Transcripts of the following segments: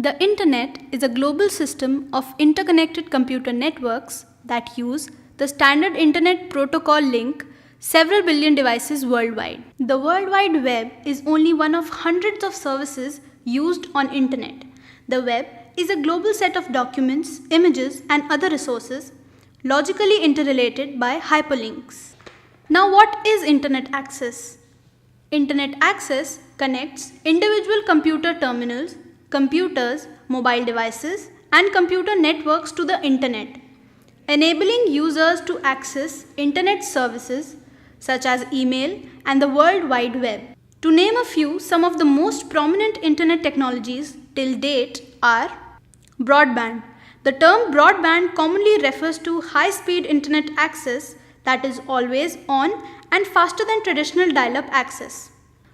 The Internet is a global system of interconnected computer networks that use the standard Internet Protocol link several billion devices worldwide. The World Wide Web is only one of hundreds of services used on Internet. The web is a global set of documents, images, and other resources logically interrelated by hyperlinks. Now, what is Internet access? Internet access connects individual computer terminals, computers, mobile devices, and computer networks to the Internet, enabling users to access Internet services such as email and the World Wide Web. To name a few, some of the most prominent Internet technologies till date are broadband. The term broadband commonly refers to high-speed Internet access that is always on and faster than traditional dial-up access.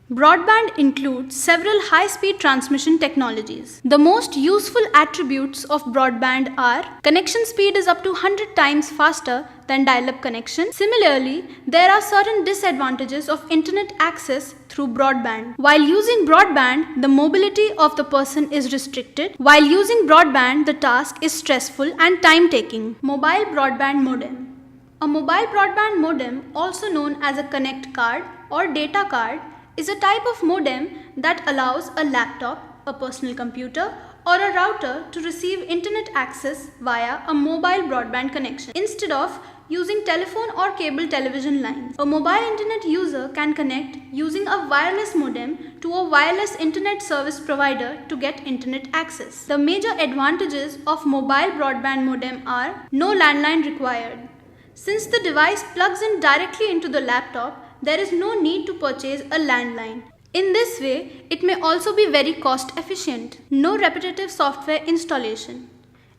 Broadband includes several high-speed transmission technologies. The most useful attributes of broadband are connection speed is up to 100 times faster than dial-up connection. Similarly, there are certain disadvantages of internet access through broadband. While using broadband, the mobility of the person is restricted. While using broadband, the task is stressful and time-taking. Mobile broadband modem. A mobile broadband modem, also known as a connect card or data card, is a type of modem that allows a laptop, a personal computer, or a router to receive internet access via a mobile broadband connection instead of using telephone or cable television lines. A mobile internet user can connect using a wireless modem to a wireless internet service provider to get internet access. The major advantages of mobile broadband modem are no landline required. Since the device plugs in directly into the laptop, there is no need to purchase a landline. In this way, it may also be very cost efficient. No repetitive software installation.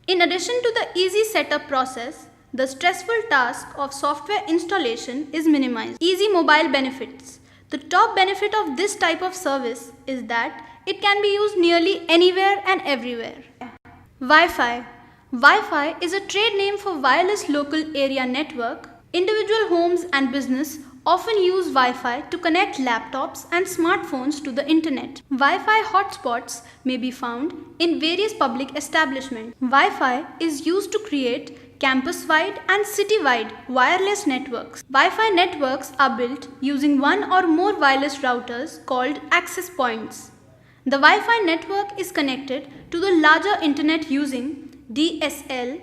In addition to the easy setup process, the stressful task of software installation is minimized. Easy mobile benefits. The top benefit of this type of service is that it can be used nearly anywhere and everywhere. Wi-Fi. Wi-Fi is a trade name for wireless local area network. Individual homes and business often use Wi-Fi to connect laptops and smartphones to the internet. Wi-Fi hotspots may be found in various public establishments. Wi-Fi is used to create campus-wide and city-wide wireless networks. Wi-Fi networks are built using one or more wireless routers called access points. The Wi-Fi network is connected to the larger internet using DSL,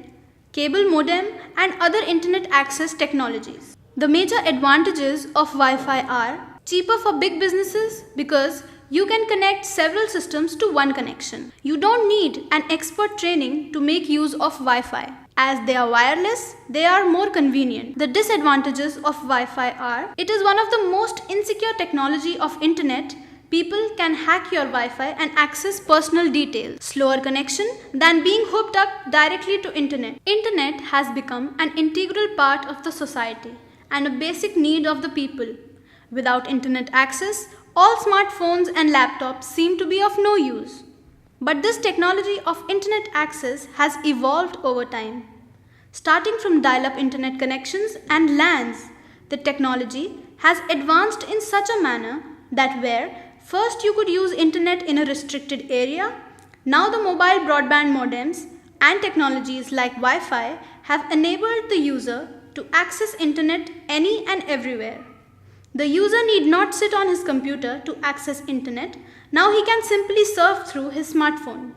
cable modem, and other internet access technologies. The major advantages of Wi-Fi are cheaper for big businesses because you can connect several systems to one connection. You don't need an expert training to make use of Wi-Fi. As they are wireless, they are more convenient. The disadvantages of Wi-Fi are it is one of the most insecure technology of internet. People can hack your Wi-Fi and access personal details. Slower connection than being hooked up directly to internet. Internet has become an integral part of the society and a basic need of the people. Without internet access, all smartphones and laptops seem to be of no use. But this technology of internet access has evolved over time. Starting from dial-up internet connections and LANs, the technology has advanced in such a manner that where first you could use internet in a restricted area, now the mobile broadband modems and technologies like Wi-Fi have enabled the user to access internet any and everywhere. The user need not sit on his computer to access internet. Now he can simply surf through his smartphone.